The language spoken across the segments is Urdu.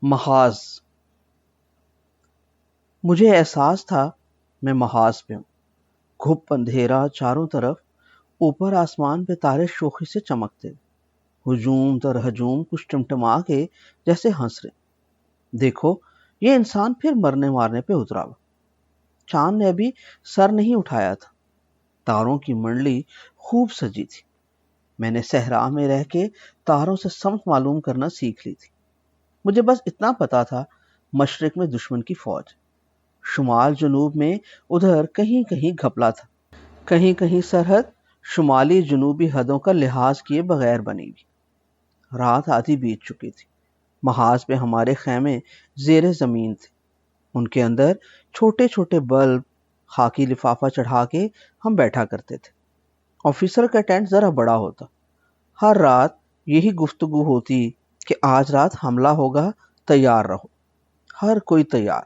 محاذ. مجھے احساس تھا میں محاذ پہ ہوں. گھپ اندھیرا چاروں طرف، اوپر آسمان پہ تارے شوخی سے چمکتے، ہجوم در ہجوم کچھ ٹمٹما کے جیسے ہنس رہے. دیکھو یہ انسان پھر مرنے مارنے پہ اترا ہوا. چاند نے ابھی سر نہیں اٹھایا تھا. تاروں کی منڈلی خوب سجی تھی. میں نے صحرا میں رہ کے تاروں سے سمت معلوم کرنا سیکھ لی تھی. مجھے بس اتنا پتا تھا مشرق میں دشمن کی فوج، شمال جنوب میں ادھر کہیں کہیں گھپلا تھا، کہیں کہیں سرحد شمالی جنوبی حدوں کا لحاظ کیے بغیر بنی ہوئی. رات آدھی بیت چکی تھی. محاذ پہ ہمارے خیمے زیر زمین تھے. ان کے اندر چھوٹے چھوٹے بلب خاکی لفافہ چڑھا کے ہم بیٹھا کرتے تھے. آفیسر کا ٹینٹ ذرا بڑا ہوتا. ہر رات یہی گفتگو ہوتی کہ آج رات حملہ ہوگا، تیار رہو. ہر کوئی تیار.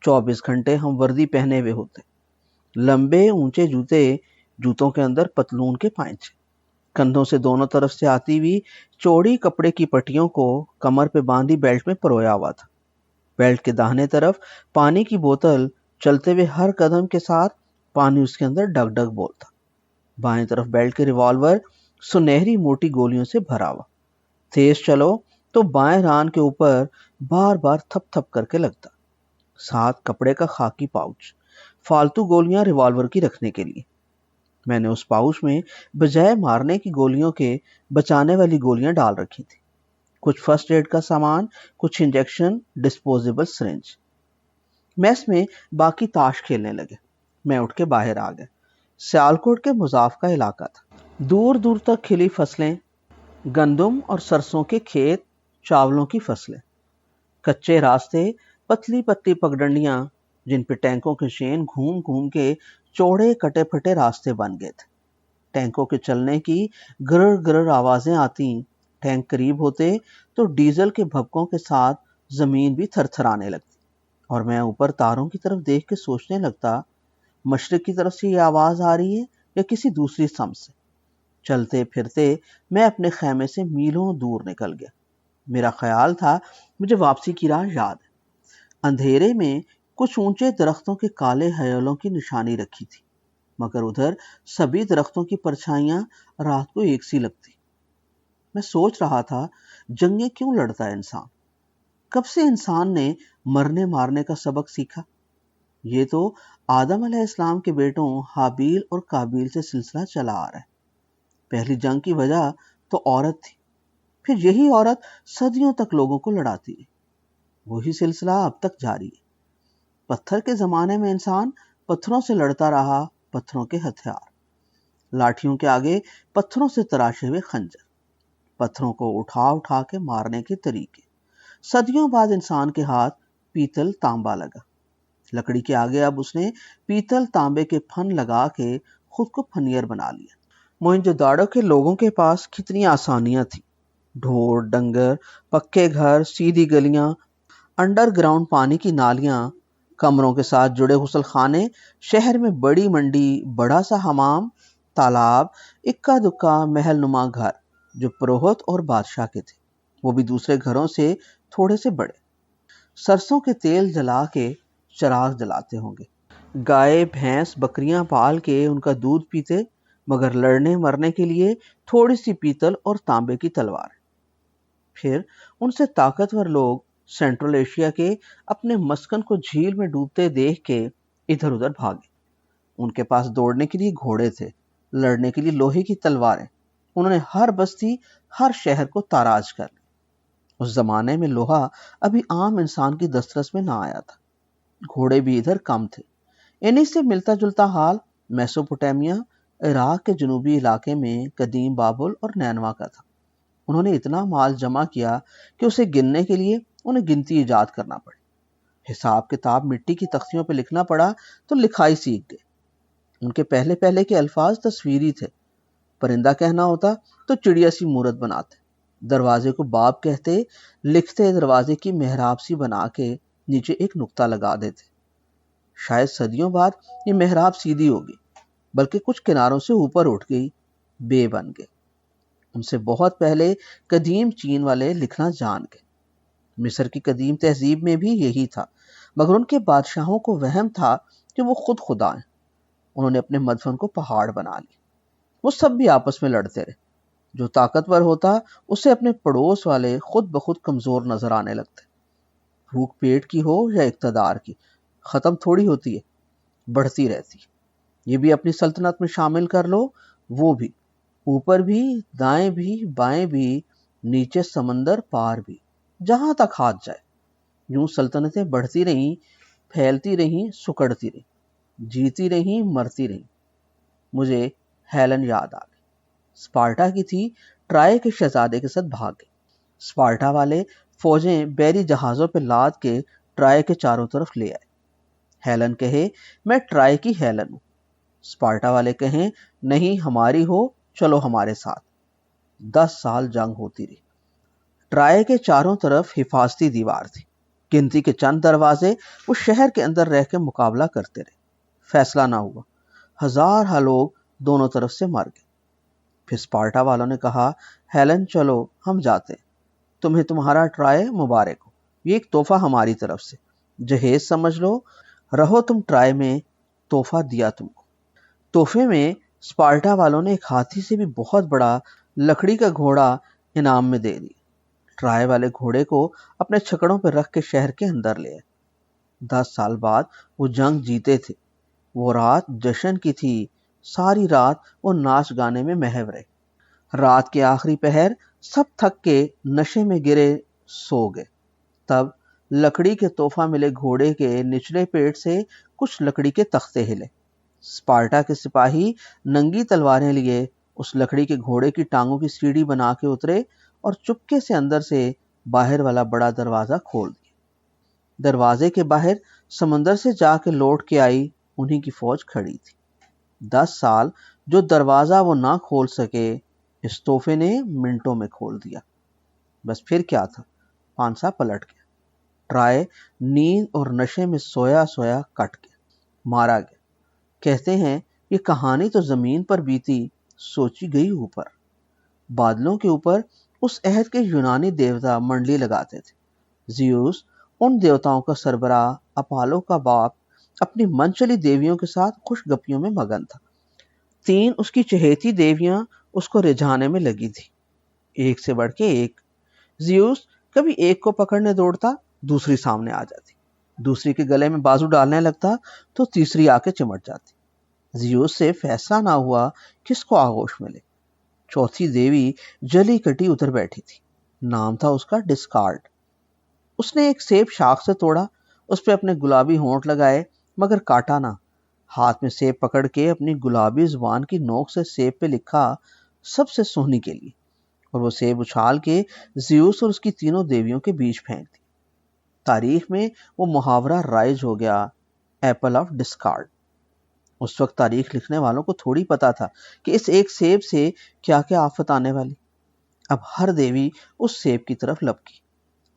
24 گھنٹے ہم وردی پہنے ہوئے ہوتے. لمبے اونچے جوتے، جوتوں کے اندر پتلون کے پائنچے، کندھوں سے دونوں طرف سے آتی ہوئی چوڑی کپڑے کی پٹیوں کو کمر پہ باندھی بیلٹ میں پرویا ہوا تھا. بیلٹ کے داہنے طرف پانی کی بوتل، چلتے ہوئے ہر قدم کے ساتھ پانی اس کے اندر ڈگ ڈگ بولتا. بائیں طرف بیلٹ کے ریوالور سنہری موٹی گولیوں سے بھرا ہوا. تیز چلو تو بائیں ران کے اوپر بار بار تھپ تھپ کر کے لگتا. ساتھ کپڑے کا خاکی پاؤچ، فالتو گولیاں ریوالور کی رکھنے کے لیے. میں نے اس پاؤچ میں بجائے مارنے کی گولیوں کے بچانے والی گولیاں ڈال رکھی تھی. کچھ فرسٹ ایڈ کا سامان، کچھ انجیکشن، ڈسپوزیبل سرنج. میس میں باقی تاش کھیلنے لگے. میں اٹھ کے باہر آ گیا. سیالکوٹ کے مضاف کا علاقہ تھا. دور دور تک کھلی فصلیں، گندم اور سرسوں کے کھیت، چاولوں کی فصلیں. کچے راستے، پتلی پتلی پگڈنڈیاں جن پہ ٹینکوں کے شین گھوم گھوم کے چوڑے کٹے پھٹے راستے بن گئے تھے. ٹینکوں کے چلنے کی گرر گرر آوازیں آتی. ٹینک قریب ہوتے تو ڈیزل کے بھبکوں کے ساتھ زمین بھی تھر تھرانے لگتی، اور میں اوپر تاروں کی طرف دیکھ کے سوچنے لگتا مشرق کی طرف سے یہ آواز آ رہی ہے یا کسی دوسری سمت سے. چلتے پھرتے میں اپنے خیمے سے میلوں دور نکل گیا. میرا خیال تھا مجھے واپسی کی راہ یاد ہے. اندھیرے میں کچھ اونچے درختوں کے کالے ہیولوں کی نشانی رکھی تھی، مگر ادھر سبھی درختوں کی پرچھائیاں رات کو ایک سی لگتی. میں سوچ رہا تھا جنگیں کیوں لڑتا ہے انسان؟ کب سے انسان نے مرنے مارنے کا سبق سیکھا؟ یہ تو آدم علیہ السلام کے بیٹوں حابیل اور قابیل سے سلسلہ چلا آ رہا ہے. پہلی جنگ کی وجہ تو عورت تھی، پھر یہی عورت صدیوں تک لوگوں کو لڑاتی ہے. وہی سلسلہ اب تک جاری ہے. پتھر کے زمانے میں انسان پتھروں سے لڑتا رہا، پتھروں کے ہتھیار، لاٹھیوں کے آگے پتھروں سے تراشے ہوئے خنجر، پتھروں کو اٹھا اٹھا کے مارنے کے طریقے. صدیوں بعد انسان کے ہاتھ پیتل تانبا لگا. لکڑی کے آگے اب اس نے پیتل تانبے کے پھن لگا کے خود کو پھنیر بنا لیا. موئنجو داڑو کے لوگوں کے پاس کتنی آسانیاں تھیں. ڈھور ڈنگر، پکے گھر، سیدھی گلیاں، انڈر گراؤنڈ پانی کی نالیاں، کمروں کے ساتھ جڑے غسل خانے، شہر میں بڑی منڈی، بڑا سا حمام، تالاب، اکا دکا محل نما گھر جو پروہت اور بادشاہ کے تھے، وہ بھی دوسرے گھروں سے تھوڑے سے بڑے. سرسوں کے تیل جلا کے چراغ جلاتے ہوں گے. گائے بھینس بکریاں پال کے ان کا دودھ پیتے، مگر لڑنے مرنے کے لیے تھوڑی سی پیتل اور تانبے کی تلوار. پھر ان سے طاقتور لوگ سینٹرل ایشیا کے اپنے مسکن کو جھیل میں ڈوبتے دیکھ کے ادھر ادھر بھاگے. ان کے پاس دوڑنے کے لیے گھوڑے تھے، لڑنے کے لیے لوہے کی تلواریں. انہوں نے ہر بستی، ہر شہر کو تاراج کر لیا. اس زمانے میں لوہا ابھی عام انسان کی دسترس میں نہ آیا تھا. گھوڑے بھی ادھر کم تھے. انہی سے ملتا جلتا حال میسوپوٹیمیا، عراق کے جنوبی علاقے میں قدیم بابل اور نینوا کا تھا. انہوں نے اتنا مال جمع کیا کہ اسے گننے کے لیے انہیں گنتی ایجاد کرنا پڑی. حساب کتاب مٹی کی تختیوں پہ لکھنا پڑا تو لکھائی سیکھ گئے. ان کے پہلے پہلے کے الفاظ تصویری تھے. پرندہ کہنا ہوتا تو چڑیا سی مورت بناتے، دروازے کو باب کہتے، لکھتے دروازے کی محراب سی بنا کے نیچے ایک نقطہ لگا دیتے. شاید صدیوں بعد یہ محراب سیدھی ہوگی، بلکہ کچھ کناروں سے اوپر اٹھ گئی، بے بن گئے. ان سے بہت پہلے قدیم چین والے لکھنا جان گئے۔ مصر کی قدیم تہذیب میں بھی یہی تھا، مگر ان کے بادشاہوں کو وہم تھا کہ وہ خود خدا ہیں۔ انہوں نے اپنے مدفن کو پہاڑ بنا لی۔ وہ سب بھی آپس میں لڑتے رہے۔ جو طاقتور ہوتا اسے اپنے پڑوس والے خود بخود کمزور نظر آنے لگتے۔ بھوک پیٹ کی ہو یا اقتدار کی، ختم تھوڑی ہوتی ہے، بڑھتی رہتی ہے۔ یہ بھی اپنی سلطنت میں شامل کر لو، وہ بھی، اوپر بھی، دائیں بھی، بائیں بھی، نیچے سمندر پار بھی، جہاں تک ہاتھ جائے۔ یوں سلطنتیں بڑھتی رہیں، پھیلتی رہیں، سکڑتی رہیں، جیتی رہیں، مرتی رہیں۔ مجھے ہیلن یاد آ گئی۔ اسپارٹا کی تھی، ٹرائے کے شہزادے کے ساتھ بھاگ گئی۔ اسپارٹا والے فوجیں بحری جہازوں پہ لاد کے ٹرائے کے چاروں طرف لے آئے۔ ہیلن کہے میں ٹرائے کی ہیلن ہوں۔ اسپارٹا والے کہیں نہیں ہماری ہو، چلو ہمارے ساتھ۔ 10 سال جنگ ہوتی رہی۔ ٹرائے کے چاروں طرف حفاظتی دیوار تھی۔ گنتی کے چند دروازے اس شہر کے اندر رہ کے مقابلہ کرتے رہے۔ فیصلہ نہ ہوا۔ ہزارہ لوگ دونوں طرف سے مر گئے۔ پھر اسپارٹا والوں نے کہا ہیلن چلو ہم جاتے ہیں، تمہیں تمہارا ٹرائے مبارک ہو، یہ ایک تحفہ ہماری طرف سے، جہیز سمجھ لو، رہو تم ٹرائے میں، تحفہ دیا تم کو۔ تحفے میں اسپارٹا والوں نے ایک ہاتھی سے بھی بہت بڑا لکڑی کا گھوڑا انعام میں دے دیا۔ ٹرائے والے گھوڑے کو اپنے چھکڑوں پہ رکھ کے شہر کے اندر لے آئے۔ 10 سال بعد وہ جنگ جیتے تھے۔ وہ رات جشن کی تھی، ساری رات وہ ناچ گانے میں محو رہے۔ رات کے آخری پہر سب تھک کے نشے میں گرے سو گئے۔ تب لکڑی کے تحفہ ملے گھوڑے کے نچلے پیٹ سے کچھ لکڑی کے تختے ہلے۔ اسپارٹا کے سپاہی ننگی تلواریں لیے اس لکڑی کے گھوڑے کی ٹانگوں کی سیڑھی بنا کے اترے اور چپکے سے اندر سے باہر والا بڑا دروازہ کھول دیا۔ دروازے کے باہر سمندر سے جا کے لوٹ کے آئی انہی کی فوج کھڑی تھی۔ 10 سال جو دروازہ وہ نہ کھول سکے، اس تحفے نے منٹوں میں کھول دیا۔ بس پھر کیا تھا، پانسا پلٹ گیا۔ ٹرائے نیند اور نشے میں سویا سویا کٹ گیا، مارا گیا۔ کہتے ہیں یہ کہانی تو زمین پر بیتی، سوچی گئی اوپر۔ بادلوں کے اوپر اس عہد کے یونانی دیوتا منڈلی لگاتے تھے۔ زیوس ان دیوتاؤں کا سربراہ، اپالو کا باپ، اپنی من چلی دیویوں کے ساتھ خوش گپیوں میں مگن تھا۔ 3 اس کی چہیتی دیویاں اس کو رجھانے میں لگی تھی، ایک سے بڑھ کے ایک۔ زیوس کبھی ایک کو پکڑنے دوڑتا، دوسری سامنے آ جاتی، دوسری کے گلے میں بازو ڈالنے لگتا تو تیسری آ کے چمٹ جاتی۔ زیوس سے فیصلہ نہ ہوا کس کو آغوش ملے۔ چوتھی دیوی جلی کٹی ادھر بیٹھی تھی، نام تھا اس کا ڈسکارڈ۔ اس نے ایک سیب شاخ سے توڑا، اس پہ اپنے گلابی ہونٹ لگائے، مگر کاٹا نہ۔ ہاتھ میں سیب پکڑ کے اپنی گلابی زبان کی نوک سے سیب پہ لکھا سب سے سونی کے لیے، اور وہ سیب اچھال کے زیوس اور اس کی تینوں دیویوں کے بیچ پھینک دی۔ تاریخ میں وہ محاورہ رائج ہو گیا، ایپل آف ڈسکارڈ۔ اس وقت تاریخ لکھنے والوں کو تھوڑی پتا تھا کہ اس ایک سیب سے کیا کیا آفت آنے والی۔ اب ہر دیوی اس سیب کی طرف لپکی۔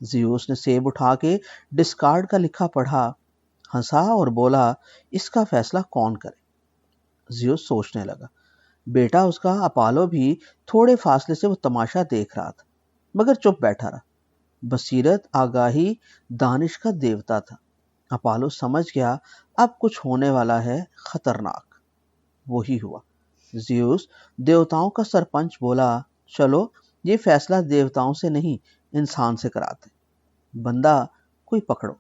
زیوس نے سیب اٹھا کے ڈسکارڈ کا لکھا پڑھا، ہنسا اور بولا اس کا فیصلہ کون کرے۔ زیوس سوچنے لگا۔ بیٹا اس کا اپالو بھی تھوڑے فاصلے سے وہ تماشا دیکھ رہا تھا، مگر چپ بیٹھا رہا۔ بصیرت، آگاہی، دانش کا دیوتا تھا۔ اپالو سمجھ گیا اب کچھ ہونے والا ہے خطرناک۔ وہی ہوا۔ زیوس دیوتاؤں کا سرپنچ بولا چلو یہ فیصلہ دیوتاؤں سے نہیں انسان سے کراتے، بندہ کوئی پکڑو۔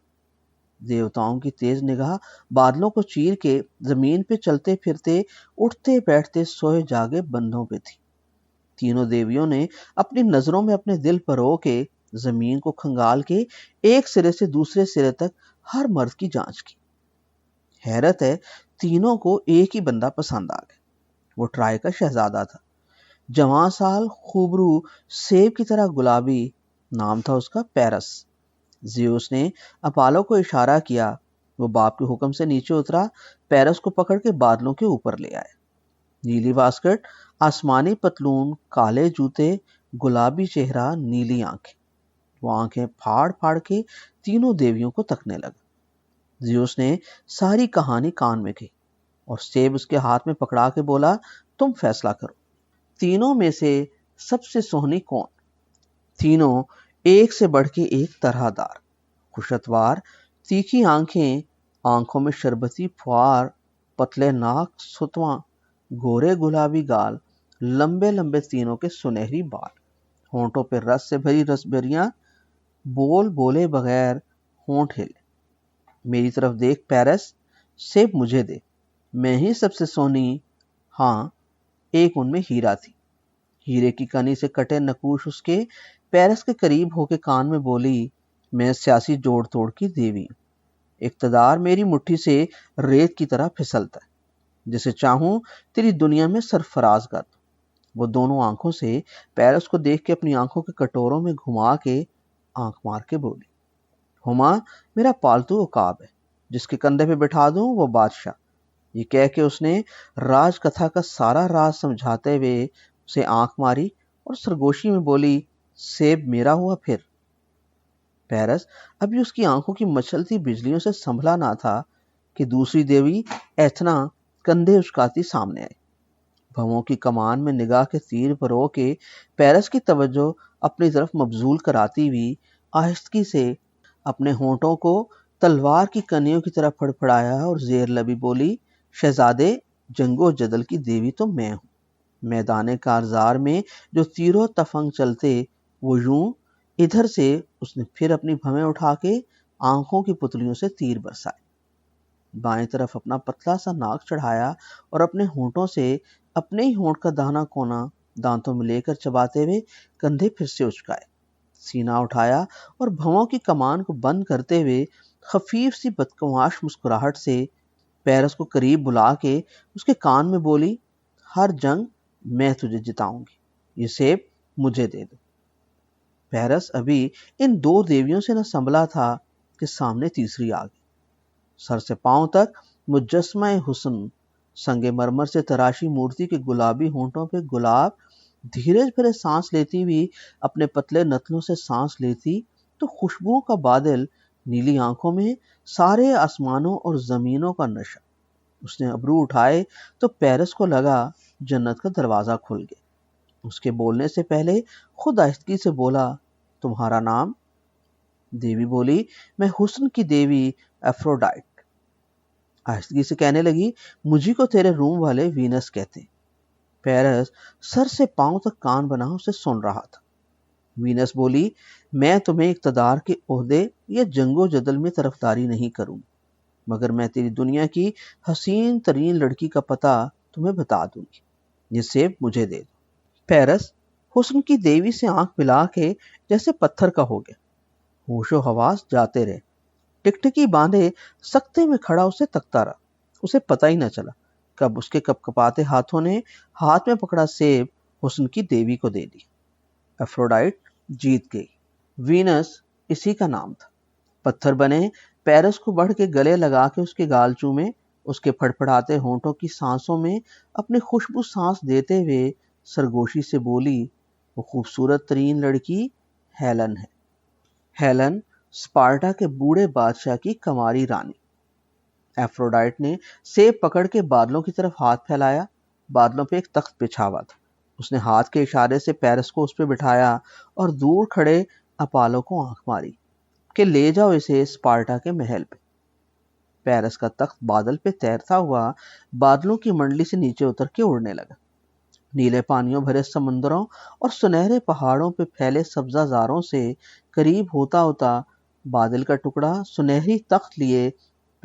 دیوتاؤں کی تیز نگاہ بادلوں کو چیر کے زمین پہ چلتے پھرتے، اٹھتے بیٹھتے، سوئے جاگے بندوں پہ تھی۔ تینوں دیویوں نے اپنی نظروں میں اپنے دل پرو کے زمین کو کھنگال کے ایک سرے سے دوسرے سرے تک ہر مرد کی جانچ کی۔ حیرت ہے تینوں کو ایک ہی بندہ پسند آ گیا۔ وہ ٹرائے کا شہزادہ تھا، جوان سال، خوبرو، سیب کی طرح گلابی، نام تھا اس کا پیرس۔ زیوس نے اپالو کو اشارہ کیا، وہ باپ کے حکم سے نیچے اترا، پیرس کو پکڑ کے بادلوں کے اوپر لے آیا۔ نیلی واسکٹ، آسمانی پتلون، کالے جوتے، گلابی چہرہ، نیلی آنکھیں۔ وہ آنکھیں پھاڑ پھاڑ کے تینوں دیویوں کو تکنے لگا۔ زیوس نے ساری کہانی کان میں کہی اور سیب اس کے ہاتھ میں پکڑا کے بولا تم فیصلہ کرو، تینوں میں سے سب سے سونی کون؟ تینوں ایک سے بڑھ کے ایک طرح دار، خوشتوار، تیکھی آنکھیں، آنکھوں میں شربتی پھوار، پتلے ناک، ستواں، گورے گلابی گال، لمبے لمبے تینوں کے سنہری بال، ہونٹوں پہ رس سے بھری رس بھریاں، بول بولے بغیر ہونٹ ہلے۔ میری طرف دیکھ پیرس، سیب مجھے دے، میں ہی سب سے سونی۔ ہاں، ایک ان میں ہیرا تھی، ہیرے کی کانی سے کٹے نقوش اس کے پیرس کے قریب ہو کے کان میں بولی، میں سیاسی جوڑ توڑ کی دیوی ہوں، اقتدار میری مٹھی سے ریت کی طرح پھسلتا ہے، جسے چاہوں تیری دنیا میں سرفراز کر دوں۔ وہ دونوں آنکھوں سے پیرس کو دیکھ کے اپنی آنکھوں کے کٹوروں میں گھما کے آنکھ مار کے بولی، ہما میرا پالتو عقاب ہے، جس کے کندھے پہ بٹھا دوں وہ بادشاہ۔ یہ کہہ کے اس نے راج کتھا کا سارا راز سمجھاتے ہوئے اسے آنکھ ماری اور سرگوشی میں بولی، سیب میرا ہوا پھر۔ پیرس ابھی اس کی آنکھوں کی مچلتی بجلیوں سے سنبھلا نہ تھا کہ دوسری دیوی ایتھنا کندھے اچکاتی سامنے آئی، بھووں کی کمان میں نگاہ کے تیر پرو کے پیرس کی توجہ اپنی طرف مبذول کراتی ہوئی آہستگی سے اپنے ہونٹوں کو تلوار کی کنیوں کی طرح پھڑپھڑایا اور زیر لبی بولی، شہزادے، جنگ و جدل کی دیوی تو میں ہوں، میدان کارزار میں جو تیروں تفنگ چلتے وہ یوں۔ ادھر سے اس نے پھر اپنی بھویں اٹھا کے آنکھوں کی پتلیوں سے تیر برسائے، بائیں طرف اپنا پتلا سا ناک چڑھایا اور اپنے ہونٹوں سے اپنے ہی ہونٹ کا دانا کونا دانتوں میں لے کر چباتے ہوئے کندھے پھر سے اچکائے، سینہ اٹھایا اور بھووں کی کمان کو بند کرتے ہوئے خفیف سی بدقماش مسکراہٹ سے پیرس کو قریب بلا کے اس کے کان میں بولی، ہر جنگ میں تجھے جتاؤں گی، یہ سیب مجھے دے دو۔ پیرس ابھی ان دو دیویوں سے نہ سنبھلا تھا کہ سامنے تیسری آ گئی، سر سے پاؤں تک مجسمہ حسن، سنگ مرمر سے تراشی مورتی کے گلابی ہونٹوں پہ گلاب، دھیرے بھرے سانس لیتی ہوئی اپنے پتلے نتنوں سے سانس لیتی تو خوشبوؤں کا بادل، نیلی آنکھوں میں سارے آسمانوں اور زمینوں کا نشہ۔ اس نے ابرو اٹھائے تو پیرس کو لگا جنت کا دروازہ کھل گیا۔ اس کے بولنے سے پہلے خود آہستگی سے بولا، تمہارا نام؟ دیوی بولی، میں حسن کی دیوی ایفروڈائٹ۔ آہستگی سے کہنے لگی، مجھے کو تیرے روم والے وینس کہتے ہیں۔ پیرس سر سے پاؤں تک کان بنا اسے سن رہا تھا۔ وینس بولی، میں تمہیں اقتدار کے عہدے یا جنگ و جدل میں طرفداری نہیں کروں، مگر میں تیری دنیا کی حسین ترین لڑکی کا پتہ تمہیں بتا دوں گی، یہ سیب مجھے دے دو۔ پیرس حسن کی دیوی سے آنکھ ملا کے جیسے پتھر کا ہو گیا، ہوش و حواس جاتے رہے، ٹکٹکی باندھے سکتے میں کھڑا اسے تکتا رہا۔ اسے پتہ ہی نہ چلا کب اس کے کپ کپاتے ہاتھوں نے ہاتھ میں پکڑا سیب حسن کی دیوی کو دے دی۔ ایفروڈائٹ جیت گئی۔ وینس اسی کا نام تھا۔ پتھر بنے پیرس کو بڑھ کے گلے لگا کے اس کے گال چومے، اس کے پھڑپڑاتے ہونٹوں کی سانسوں میں اپنی خوشبو سانس دیتے ہوئے سرگوشی سے بولی، وہ خوبصورت ترین لڑکی ہیلن ہے، ہیلن اسپارٹا کے بوڑھے بادشاہ کی کماری رانی۔ ایفروڈائٹ نے سیب پکڑ کے بادلوں کی طرف ہاتھ پھیلایا، بادلوں پہ ایک تخت بچھا ہوا تھا، اس نے ہاتھ کے اشارے سے پیرس کو اس پہ بٹھایا اور دور کھڑے اپالو کو آنکھ ماری کہ لے جاؤ اسے اسپارٹا کے محل پہ۔ پیرس کا تخت بادل پہ تیرتا ہوا بادلوں کی منڈلی سے نیچے اتر کے اڑنے لگا، نیلے پانیوں بھرے سمندروں اور سنہرے پہاڑوں پہ پھیلے سبزہ زاروں سے قریب ہوتا ہوتا بادل کا ٹکڑا سنہری تخت لیے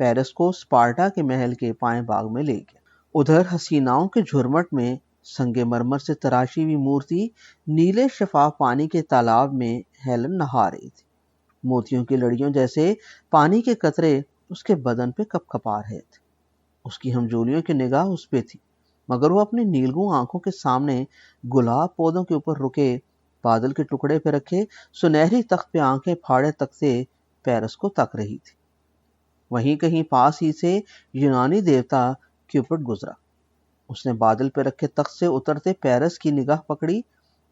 پیرس کو اسپارٹا کے محل کے پائیں باغ میں لے گیا۔ ادھر حسیناؤں کے جھرمٹ میں سنگ مرمر سے تراشی ہوئی مورتی نیلے شفاف پانی کے تالاب میں ہیلن نہا رہی تھی، موتیوں کی لڑیوں جیسے پانی کے قطرے اس کے بدن پہ کپ کپا رہے تھے۔ اس کی ہمجولیوں کی نگاہ اس پہ تھی، مگر وہ اپنی نیلگوں آنکھوں کے سامنے گلاب پودوں کے اوپر رکے بادل کے ٹکڑے پہ رکھے سنہری تخت پہ آنکھیں پھاڑے تکتے پیرس کو تک رہی تھی۔ وہیں کہیں پاس ہی سے یونانی دیوتا کیوپڈ گزرا، اس نے بادل پہ رکھے تخت سے اترتے پیرس کی نگاہ پکڑی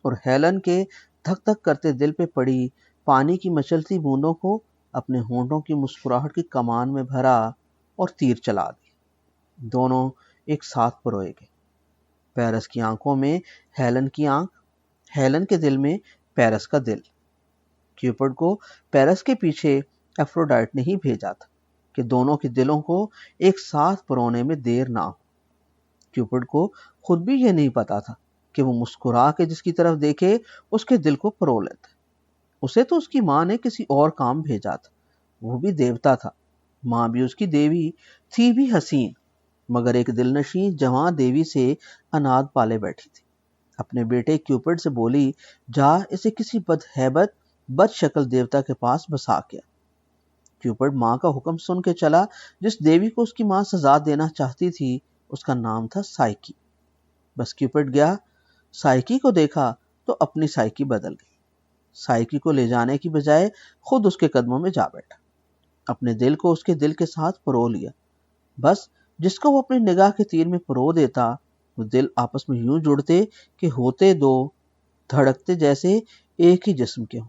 اور ہیلن کے دھک دھک کرتے دل پہ پڑی پانی کی مچلتی بوندوں کو اپنے ہونٹوں کی مسکراہٹ کی کمان میں بھرا اور تیر چلا دی۔ دونوں ایک ساتھ پروئے گئے، پیرس کی آنکھوں میں ہیلن کی آنکھ، ہیلن کے دل میں پیرس کا دل۔ کیوپڈ کو پیرس کے پیچھے ایفروڈائٹ نے ہی بھیجا تھا کہ دونوں کے دلوں کو ایک ساتھ پرونے میں دیر نہ ہو۔ کیوپڈ کو خود بھی یہ نہیں پتا تھا کہ وہ مسکرا کے جس کی طرف دیکھے اس کے دل کو پرو لیتا۔ اسے تو اس کی ماں نے کسی اور کام بھیجا تھا، وہ بھی دیوتا تھا، ماں بھی اس کی دیوی تھی بھی حسین، مگر ایک دل نشین جوان دیوی سے اناد پالے بیٹھی تھی۔ اپنے بیٹے کیوپڈ سے بولی، جا اسے کسی بدہیبت بد شکل دیوتا کے پاس بسا کیا۔ کیوپڈ ماں کا حکم سن کے چلا۔ جس دیوی کو اس کی ماں سزا دینا چاہتی تھی اس کا نام تھا سائیکی۔ بس کیوپڈ گیا، سائیکی کو دیکھا تو اپنی سائیکی بدل گئی۔ سائیکی کو لے جانے کی بجائے خود اس کے قدموں میں جا بیٹھا، اپنے دل کو اس کے دل کے ساتھ پرو لیا۔ بس جس کو وہ اپنی نگاہ کے تیر میں پرو دیتا وہ دل آپس میں یوں جڑتے کہ ہوتے دو، دھڑکتے جیسے ایک ہی جسم کے ہوں۔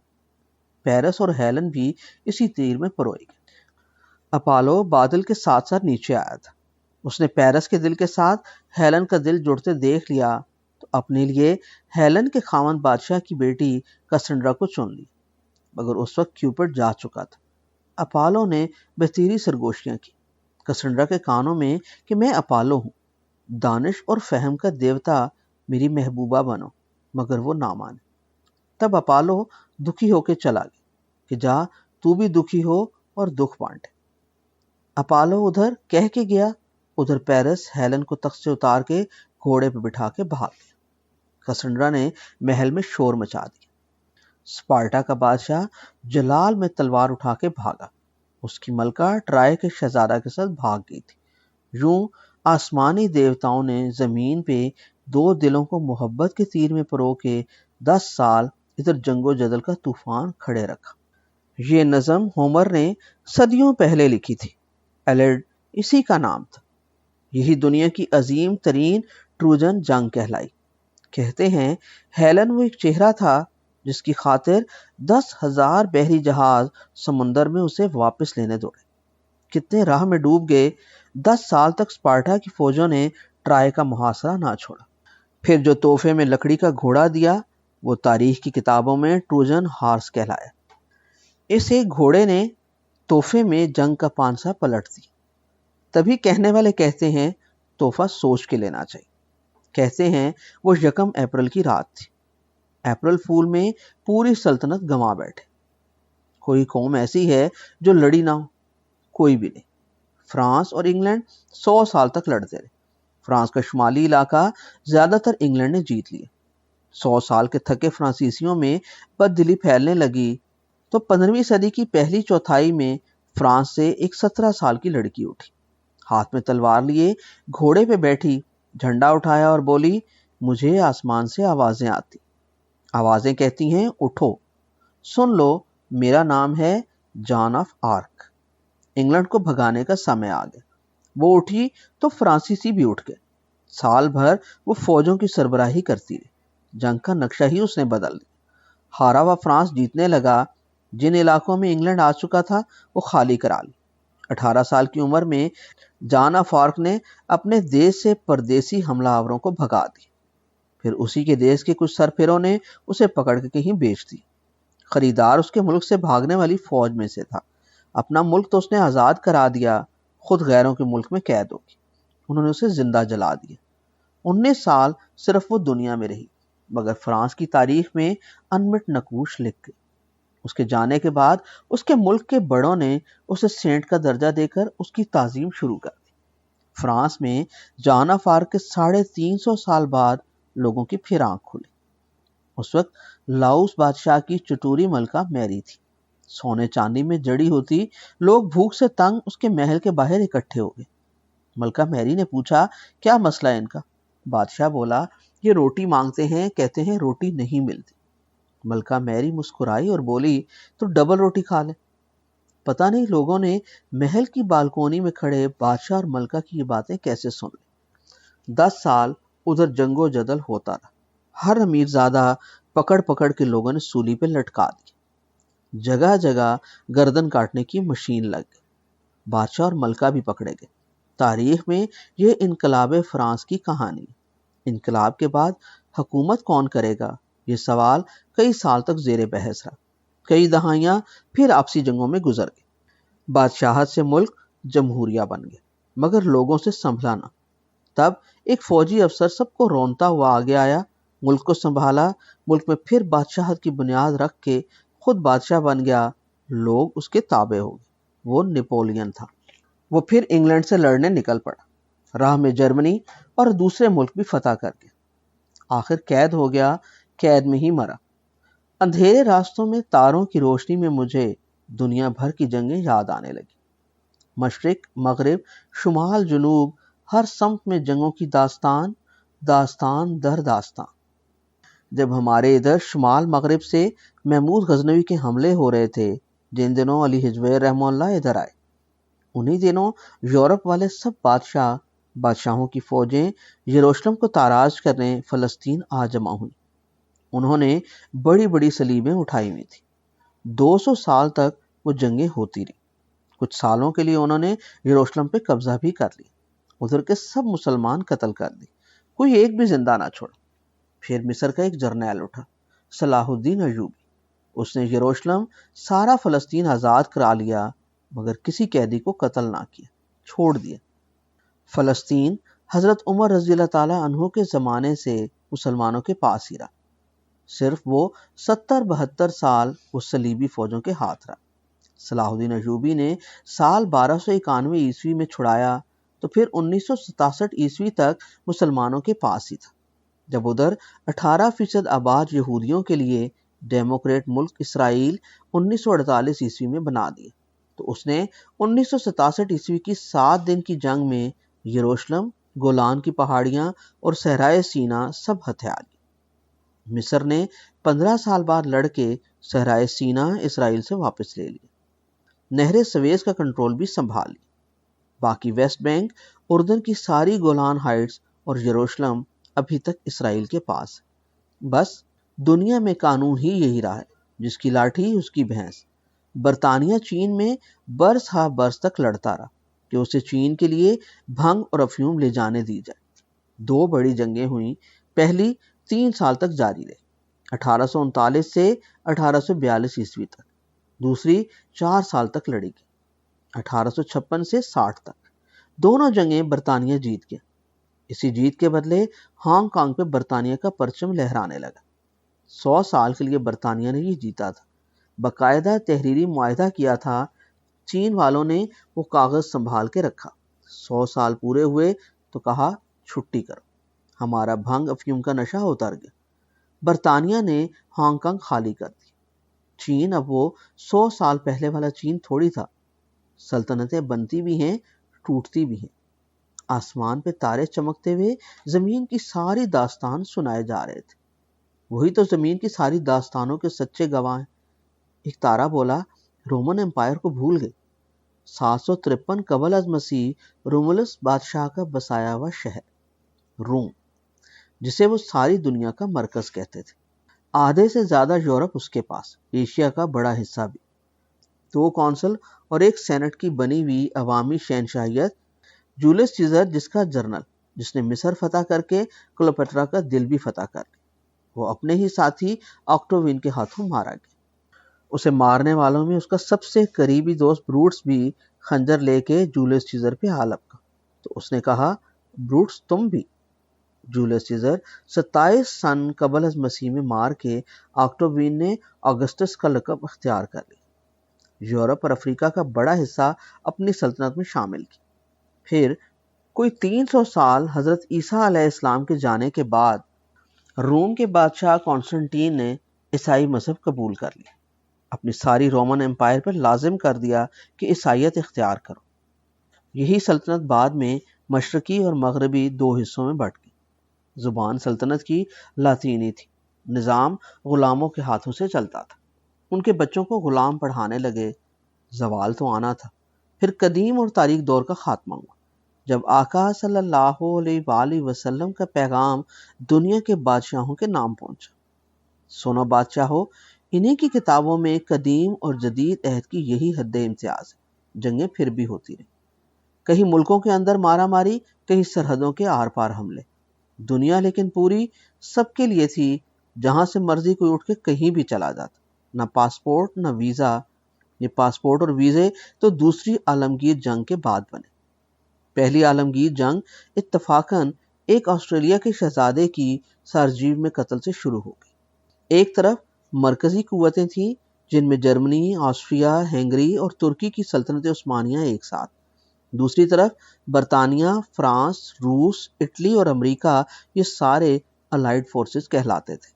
پیرس اور ہیلن بھی اسی تیر میں پروئے گئے۔ اپالو بادل کے ساتھ ساتھ نیچے آیا تھا۔ اس نے پیرس کے دل کے ساتھ ہیلن کا دل جڑتے دیکھ لیا تو اپنے لیے ہیلن کے خاوند بادشاہ کی بیٹی کسنڈرا کو چن لی، مگر اس وقت کیوپڈ جا چکا تھا۔ اپالو نے بہتیری سرگوشیاں کی کسنڈرا کے کانوں میں کہ میں اپالو ہوں، دانش اور فہم کا دیوتا، میری محبوبہ بنو، مگر وہ نہ مانے۔ تب اپالو دکھی ہو کے چلا گیا کہ جا تو بھی دکھی ہو اور دکھ بانٹے۔ اپالو ادھر کہہ کے گیا، ادھر پیرس ہیلن کو تخت سے اتار کے گھوڑے پہ بٹھا کے بھاگ گیا۔ کسنڈرا نے محل میں شور مچا دیا۔ اسپارٹا کا بادشاہ جلال میں تلوار اٹھا کے بھاگا۔ اس کی ملکہ ٹرائے کے شہزادہ کے ساتھ بھاگ گئی تھی۔ یوں آسمانی دیوتاؤں نے زمین پہ دو دلوں کو محبت کے تیر میں پرو کے 10 سال ادھر جنگ و جدل کا طوفان کھڑے رکھا۔ یہ نظم ہومر نے صدیوں پہلے لکھی تھی، ایلیڈ اسی کا نام تھا۔ یہی دنیا کی عظیم ترین ٹروجن جنگ کہلائی۔ کہتے ہیں ہیلن وہ ایک چہرہ تھا جس کی خاطر 10,000 بحری جہاز سمندر میں اسے واپس لینے دوڑے، کتنے راہ میں ڈوب گئے۔ 10 سال تک اسپارٹا کی فوجوں نے ٹرائے کا محاصرہ نہ چھوڑا۔ پھر جو تحفے میں لکڑی کا گھوڑا دیا وہ تاریخ کی کتابوں میں ٹروجن ہارس کہلایا۔ اس ایک گھوڑے نے تحفے میں جنگ کا پانسا پلٹ دی۔ تبھی کہنے والے کہتے ہیں تحفہ سوچ کے لینا چاہیے۔ کہتے ہیں وہ 1 اپریل کی رات تھی۔ اپریل فول میں پوری سلطنت گنوا بیٹھے۔ کوئی قوم ایسی ہے جو لڑی نہ ہو؟ کوئی بھی نہیں۔ فرانس اور انگلینڈ 100 سال تک لڑتے رہے۔ فرانس کا شمالی علاقہ زیادہ تر انگلینڈ نے جیت لیا۔ 100 سال کے تھکے فرانسیسیوں میں بد دلی پھیلنے لگی تو 15ویں صدی کی پہلی چوتھائی میں فرانس سے ایک 17 سال کی لڑکی اٹھی، ہاتھ میں تلوار لیے گھوڑے پہ بیٹھی، جھنڈا اٹھایا اور بولی، مجھے آسمان سے آوازیں آتی، آوازیں کہتی ہیں اٹھو، سن لو، میرا نام ہے جان آف آرک، انگلینڈ کو بھگانے کا سمے آ گیا۔ وہ اٹھی تو فرانسیسی بھی اٹھ گئے۔ سال بھر وہ فوجوں کی سربراہی کرتی رہی، جنگ کا نقشہ ہی اس نے بدل دیا۔ ہارا ہوا فرانس جیتنے لگا، جن علاقوں میں انگلینڈ آ چکا تھا وہ خالی کرا لی۔ 18 سال کی عمر میں جان آف آرک نے اپنے دیش سے پردیسی حملہ آوروں کو بھگا دی۔ پھر اسی کے دیش کے کچھ سرفروں نے اسے پکڑ کے کہیں بیچ دی۔ خریدار اس کے ملک سے بھاگنے والی فوج میں سے تھا۔ اپنا ملک تو اس نے آزاد کرا دیا، خود غیروں کے ملک میں قید ہو گئی۔ انہوں نے اسے زندہ جلا دیا۔ 19 سال صرف وہ دنیا میں رہی، مگر فرانس کی تاریخ میں انمٹ نقوش لکھ گئی۔ اس کے جانے کے بعد اس کے ملک کے بڑوں نے اسے سینٹ کا درجہ دے کر اس کی تعظیم شروع کر دی۔ فرانس میں جان آف آرک کے 350 سال بعد لوگوں کی پھر آنکھ کھلی۔ اس وقت لاؤس بادشاہ کی چٹوری ملکہ میری تھی، سونے چاندی میں جڑی ہوتی لوگ بھوک سے تنگ اس کے محل کے باہر اکٹھے ہو گئے۔ ملکہ میری نے پوچھا، کیا مسئلہ ہے ان کا؟ بادشاہ بولا، یہ روٹی مانگتے ہیں، کہتے ہیں روٹی نہیں ملتی۔ ملکہ میری مسکرائی اور بولی، تو ڈبل روٹی کھا لے۔ پتہ نہیں لوگوں نے محل کی بالکونی میں کھڑے بادشاہ اور ملکہ کی یہ باتیں کیسے سن لی۔ 10 سال ادھر جنگ و جدل ہوتا رہا۔ ہر امیر زادہ پکڑ پکڑ کے لوگوں نے سولی پہ لٹکا دیا۔ جگہ جگہ گردن کاٹنے کی مشین لگ گئی۔ بادشاہ اور ملکہ بھی پکڑے گئے۔ تاریخ میں یہ انقلاب فرانس کی کہانی ہے۔ انقلاب کے بعد حکومت کون کرے گا؟ یہ سوال کئی سال تک زیر بحث رہا، کئی دہائیاں پھر آپسی جنگوں میں گزر گئی، بادشاہت سے ملک جمہوریہ بن گیا، مگر لوگوں سے سنبھلا نہ۔ تب ایک فوجی افسر سب کو رونتا ہوا آگے آیا، ملک کو سنبھالا، ملک میں پھر بادشاہت کی بنیاد رکھ کے خود بادشاہ بن گیا، لوگ اس کے تابع ہو گئے۔ وہ نپولین تھا۔ وہ پھر انگلینڈ سے لڑنے نکل پڑا، راہ میں جرمنی اور دوسرے ملک بھی فتح کر گیا، آخر قید ہو گیا، قید میں ہی مرا۔ اندھیرے راستوں میں تاروں کی روشنی میں مجھے دنیا بھر کی جنگیں یاد آنے لگی، مشرق مغرب شمال جنوب، ہر سمت میں جنگوں کی داستان، داستان در داستان۔ جب ہمارے ادھر شمال مغرب سے محمود غزنوی کے حملے ہو رہے تھے، جن دنوں علی حجویر رحمہ اللہ ادھر آئے، انہی دنوں یورپ والے سب بادشاہوں کی فوجیں یروشلم کو تاراج کرنے فلسطین آ جمع ہوئیں۔ انہوں نے بڑی بڑی صلیبیں اٹھائی ہوئی تھی۔ 200 سال تک وہ جنگیں ہوتی رہیں۔ کچھ سالوں کے لیے انہوں نے یروشلم پہ قبضہ بھی کر لیا، ادھر کے سب مسلمان قتل کر دیے، کوئی ایک بھی زندہ نہ چھوڑا۔ پھر مصر کا ایک جرنیل اٹھا، صلاح الدین ایوبی، اس نے یروشلم سارا فلسطین آزاد کرا لیا، مگر کسی قیدی کو قتل نہ کیا، چھوڑ دیا۔ فلسطین حضرت عمر رضی اللہ تعالیٰ عنہ کے زمانے سے مسلمانوں کے پاس ہی رہا، صرف وہ 70-72 سال اس صلیبی فوجوں کے ہاتھ رہا۔ صلاح الدین ایوبی نے سال 1291 عیسوی میں چھڑایا تو پھر 1967 عیسوی تک مسلمانوں کے پاس ہی تھا، جب ادھر 18% آباد یہودیوں کے لیے ڈیموکریٹ ملک اسرائیل 1948 عیسوی میں بنا دیا، تو اس نے 1967 عیسوی کی 7 دن کی جنگ میں یروشلم، گولان کی پہاڑیاں اور صحرائے سینا سب ہتھیا لی۔ مصر نے 15 سال بعد لڑ کے صحرائے سینا اسرائیل سے واپس لے لیا، نہر سویز کا کنٹرول بھی سنبھال لی۔ باقی ویسٹ بینک، اردن کی ساری گولان ہائٹس اور یروشلم ابھی تک اسرائیل کے پاس ہے۔ بس دنیا میں قانون ہی یہی رہا ہے، جس کی لاٹھی اس کی بھینس۔ برطانیہ چین میں برس ہا برس تک لڑتا رہا کہ اسے چین کے لیے بھنگ اور افیون لے جانے دی جائے۔ 2 بڑی جنگیں ہوئیں، پہلی 3 سال تک جاری رہی، 1839 سے 1842 عیسوی تک، دوسری 4 سال تک لڑی گئی، 1856 سے 60 تک۔ دونوں جنگیں برطانیہ جیت گیا۔ اسی جیت کے بدلے ہانگ کانگ پہ برطانیہ کا پرچم لہرانے لگا۔ 100 سال کے لیے برطانیہ نے یہ جیتا تھا، باقاعدہ تحریری معاہدہ کیا تھا، چین والوں نے وہ کاغذ سنبھال کے رکھا۔ 100 سال پورے ہوئے تو کہا چھٹی کرو، ہمارا بھنگ افیون کا نشہ اتر گیا۔ برطانیہ نے ہانگ کانگ خالی کر دی۔ چین اب وہ 100 سال پہلے والا چین تھوڑی تھا، سلطنتیں بنتی بھی ہیں، ٹوٹتی بھی ہیں۔ آسمان پہ تارے چمکتے ہوئے زمین کی ساری داستان سنائے جا رہے تھے، وہی تو زمین کی ساری داستانوں کے سچے گواہ ہیں۔ ایک تارا بولا، رومن امپائر کو بھول گئے، 753 قبل از مسیح رومولس بادشاہ کا بسایا ہوا شہر روم، جسے وہ ساری دنیا کا مرکز کہتے تھے۔ آدھے سے زیادہ یورپ اس کے پاس، ایشیا کا بڑا حصہ بھی۔ 2 کونسل اور 1 سینٹ کی بنی ہوئی عوامی شہنشاہیت، جولیس سیزر جس کا جنرل، جس نے مصر فتح کر کے کلوپٹرا کا دل بھی فتح کر لیا، وہ اپنے ہی ساتھی آکٹوین کے ہاتھوں مارا گیا۔ اسے مارنے والوں میں اس کا سب سے قریبی دوست بروٹس بھی خنجر لے کے جولیس سیزر پہ آ لپکا، تو اس نے کہا، بروٹس تم بھی؟ جولیس سیزر 27 سن قبل از مسیح میں مار کے آکٹوین نے آگسٹس کا لقب اختیار کر لیا، یورپ اور افریقہ کا بڑا حصہ اپنی سلطنت میں شامل کی۔ پھر کوئی 300 سال حضرت عیسیٰ علیہ السلام کے جانے کے بعد روم کے بادشاہ کانسٹنٹین نے عیسائی مذہب قبول کر لیا، اپنی ساری رومن امپائر پر لازم کر دیا کہ عیسائیت اختیار کرو۔ یہی سلطنت بعد میں مشرقی اور مغربی 2 حصوں میں بٹ گئی۔ زبان سلطنت کی لاطینی تھی، نظام غلاموں کے ہاتھوں سے چلتا تھا، ان کے بچوں کو غلام پڑھانے لگے، زوال تو آنا تھا۔ پھر قدیم اور تاریک دور کا خاتمہ ہوا، جب آقا صلی اللہ علیہ وآلہ وسلم کا پیغام دنیا کے بادشاہوں کے نام پہنچا۔ سنو بادشاہو، انہی کی کتابوں میں قدیم اور جدید عہد کی یہی حد امتیاز ہے، جنگیں پھر بھی ہوتی رہیں، کہیں ملکوں کے اندر مارا ماری، کہیں سرحدوں کے آر پار حملے، دنیا لیکن پوری سب کے لیے تھی، جہاں سے مرضی کوئی اٹھ کے کہیں بھی چلا جاتا، نہ پاسپورٹ نہ ویزا۔ یہ پاسپورٹ اور ویزے تو دوسری عالمگیر جنگ کے بعد بنے۔ پہلی عالمگیر جنگ اتفاقاً ایک آسٹریلیا کے شہزادے کی سارجیو میں قتل سے شروع ہو گئی۔ ایک طرف مرکزی قوتیں تھیں جن میں جرمنی، آسٹریا، ہنگری اور ترکی کی سلطنت عثمانیہ ایک ساتھ، دوسری طرف برطانیہ، فرانس، روس، اٹلی اور امریکہ، یہ سارے الائیڈ فورسز کہلاتے تھے۔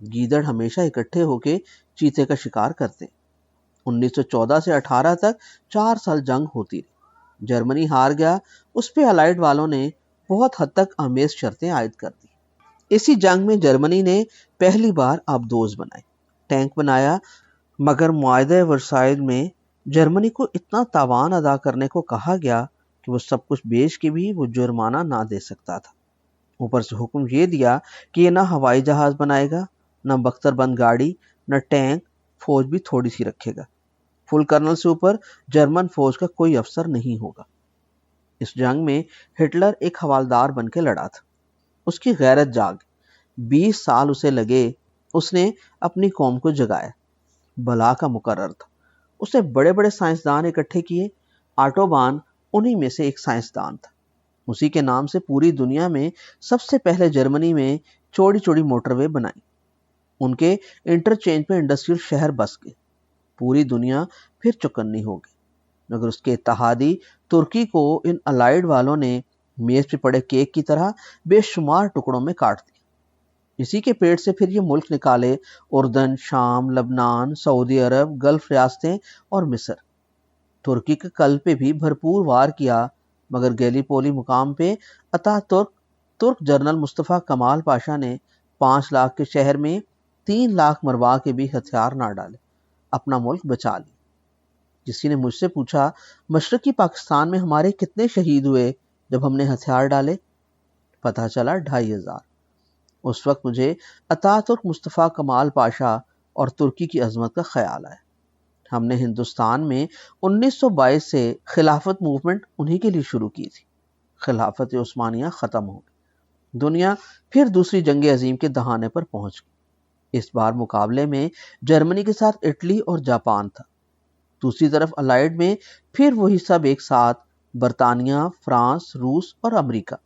گیدڑ ہمیشہ اکٹھے ہو کے چیتے کا شکار کرتے۔ 1914 سے 18 تک 4 سال جنگ ہوتی رہی۔ جرمنی ہار گیا، اس پہ الائیڈ والوں نے بہت حد تک آمیز شرطیں عائد کر دی۔ اسی جنگ میں جرمنی نے پہلی بار آبدوز بنائے، ٹینک بنایا، مگر معاہدہ ورسائے میں جرمنی کو اتنا تاوان ادا کرنے کو کہا گیا کہ وہ سب کچھ بیچ کے بھی وہ جرمانہ نہ دے سکتا تھا۔ اوپر سے حکم یہ دیا کہ یہ نہ ہوائی جہاز بنائے گا، نہ بختر بند گاڑی، نہ ٹینک، فوج بھی تھوڑی سی رکھے گا۔ فل کرنل سے اوپر جرمن فوج کا کوئی افسر نہیں ہوگا۔ اس جنگ میں ہٹلر ایک حوالدار بن کے لڑا تھا۔ اس کی غیرت جاگ، 20 سال اسے لگے، اس نے اپنی قوم کو جگایا۔ بلا کا مقرر تھا۔ اس نے بڑے بڑے سائنسدان اکٹھے کیے، آٹوبان انہی میں سے ایک سائنسدان تھا۔ اسی کے نام سے پوری دنیا میں سب سے پہلے جرمنی میں چوڑی چوڑی موٹر وے بنائی۔ ان کے انٹرچینج پہ انڈسٹریل شہر بس گئے۔ پوری دنیا پھر چکنی ہو گئی، مگر اس کے اتحادی ترکی کو ان الائیڈ والوں نے میز پہ پڑے کیک کی طرح بے شمار ٹکڑوں میں کاٹ دیا۔ اسی کے پیٹ سے پھر یہ ملک نکالے، اردن، شام، لبنان، سعودی عرب، گلف ریاستیں اور مصر۔ ترکی کے قلب پہ بھی بھرپور وار کیا، مگر گیلی پولی مقام پہ ترک جنرل مصطفیٰ کمال پاشا نے 5 لاکھ کے شہر میں 3 لاکھ مروا کے بھی ہتھیار نہ ڈالے، اپنا ملک بچا لی۔ کسی نے مجھ سے پوچھا مشرقی پاکستان میں ہمارے کتنے شہید ہوئے جب ہم نے ہتھیار ڈالے؟ پتہ چلا 2500۔ اس وقت مجھے ترک مصطفیٰ کمال پاشا اور ترکی کی عظمت کا خیال آیا۔ ہم نے ہندوستان میں 1922 سے خلافت موومنٹ انہی کے لیے شروع کی تھی۔ خلافت عثمانیہ ختم ہو گئی، دنیا پھر دوسری جنگ عظیم کے دہانے پر پہنچ گئی۔ اس بار مقابلے میں جرمنی کے ساتھ اٹلی اور جاپان تھا، دوسری طرف الائیڈ میں پھر وہی سب ایک ساتھ، برطانیہ، فرانس، روس اور امریکہ۔